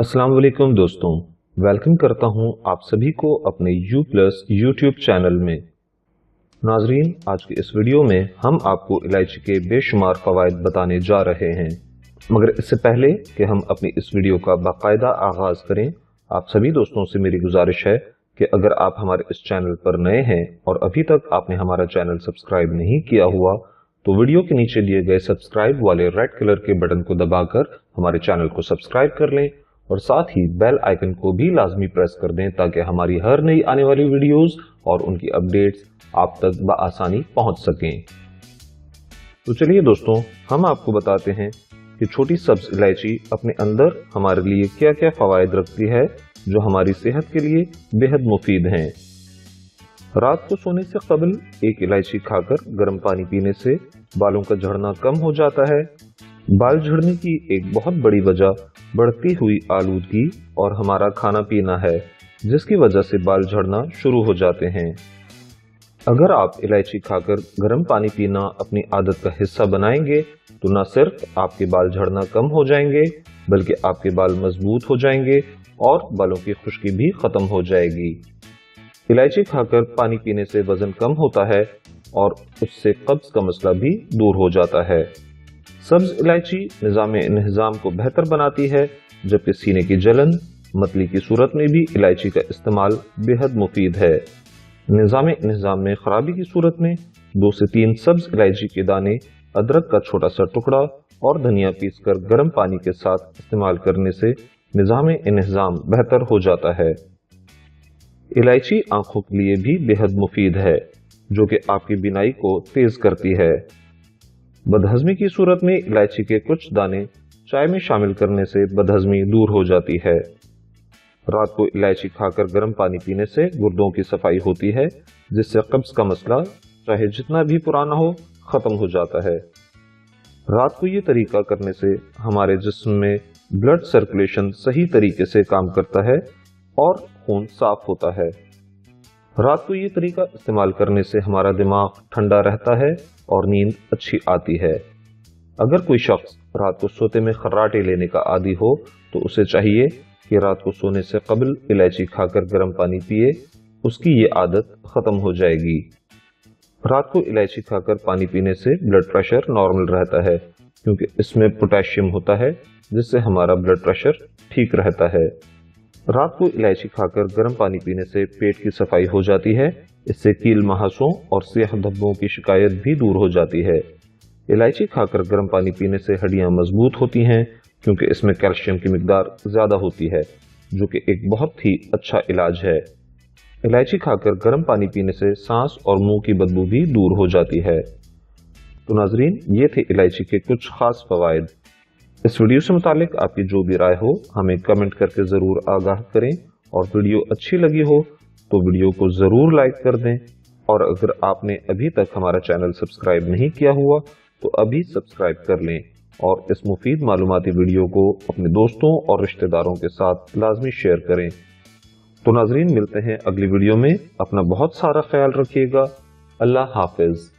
अस्सलाम वालेकुम दोस्तों, वेलकम करता हूं आप सभी को अपने U+ यूट्यूब चैनल में। नाजरीन, आज की इस वीडियो में हम आपको इलायची के बेशुमार फ़वाइद बताने जा रहे हैं। मगर इससे पहले कि हम अपनी इस वीडियो का बाकायदा आगाज़ करें, आप सभी दोस्तों से मेरी गुजारिश है कि अगर आप हमारे इस चैनल पर नए हैं और अभी तक आपने हमारा चैनल सब्सक्राइब नहीं किया हुआ तो वीडियो के नीचे दिए गए सब्सक्राइब वाले रेड कलर के बटन को दबाकर हमारे चैनल को सब्सक्राइब कर लें और साथ ही बेल आइकन को भी लाजमी प्रेस कर दें ताकि हमारी हर नई आने वाली वीडियोस और उनकी अपडेट्स आप तक बआसानी पहुंच सकें। तो चलिए दोस्तों, हम आपको बताते हैं कि छोटी सब्ज इलायची अपने अंदर हमारे लिए क्या क्या फवायद रखती है जो हमारी सेहत के लिए बेहद मुफीद हैं। रात को सोने से कबल एक इलायची खाकर गर्म पानी पीने से बालों का झड़ना कम हो जाता है। बाल झड़ने की एक बहुत बड़ी वजह बढ़ती हुई आलूदगी और हमारा खाना पीना है, जिसकी वजह से बाल झड़ना शुरू हो जाते हैं। अगर आप इलायची खाकर गर्म पानी पीना अपनी आदत का हिस्सा बनाएंगे तो न सिर्फ आपके बाल झड़ना कम हो जाएंगे बल्कि आपके बाल मजबूत हो जाएंगे और बालों की खुश्की भी खत्म हो जाएगी। इलायची खाकर पानी पीने से वजन कम होता है और उससे कब्ज का मसला भी दूर हो जाता है। सब्ज इलायची निज़ाम को बेहतर बनाती है, जबकि सीने की जलन, मतली की सूरत में भी इलायची का इस्तेमाल बेहद मुफीद है। निज़ाम में खराबी की सूरत में 2 से 3 सब्ज इलायची के दाने, अदरक का छोटा सा टुकड़ा और धनिया पीसकर गर्म पानी के साथ इस्तेमाल करने से निज़ाम बेहतर हो जाता है। इलायची आंखों के लिए भी बेहद मुफीद है, जो कि आपकी बीनाई को तेज करती है। बदहजमी की सूरत में इलायची के कुछ दाने चाय में शामिल करने से बदहजमी दूर हो जाती है। रात को इलायची खाकर गर्म पानी पीने से गुर्दों की सफाई होती है, जिससे कब्ज का मसला चाहे जितना भी पुराना हो खत्म हो जाता है। रात को ये तरीका करने से हमारे जिस्म में ब्लड सर्कुलेशन सही तरीके से काम करता है और खून साफ होता है। रात को ये तरीका इस्तेमाल करने से हमारा दिमाग ठंडा रहता है और नींद अच्छी आती है। अगर कोई शख्स रात को सोते में खर्राटे लेने का आदी हो तो उसे चाहिए कि रात को सोने से कबल इलायची खाकर गर्म पानी पिए, उसकी ये आदत खत्म हो जाएगी। रात को इलायची खाकर पानी पीने से ब्लड प्रेशर नॉर्मल रहता है, क्योंकि इसमें पोटेशियम होता है जिससे हमारा ब्लड प्रेशर ठीक रहता है। रात को इलायची खाकर गर्म पानी पीने से पेट की सफाई हो जाती है, इससे कील महासों और सियाह धब्बों की शिकायत भी दूर हो जाती है। इलायची खाकर गर्म पानी पीने से हड्डियां मजबूत होती हैं, क्योंकि इसमें कैल्शियम की मिकदार ज्यादा होती है, जो कि एक बहुत ही अच्छा इलाज है। इलायची खाकर गर्म पानी पीने से सांस और मुंह की बदबू भी दूर हो जाती है। तो नाजरीन, ये थे इलायची के कुछ खास फवायद। इस वीडियो से मुतालिक आपकी जो भी राय हो हमें कमेंट करके ज़रूर आगाह करें, और वीडियो अच्छी लगी हो तो वीडियो को ज़रूर लाइक कर दें। और अगर आपने अभी तक हमारा चैनल सब्सक्राइब नहीं किया हुआ तो अभी सब्सक्राइब कर लें और इस मुफीद मालूमाती वीडियो को अपने दोस्तों और रिश्तेदारों के साथ लाजमी शेयर करें। तो नाजरीन, मिलते हैं अगली वीडियो में। अपना बहुत सारा ख्याल रखिएगा। अल्लाह हाफिज।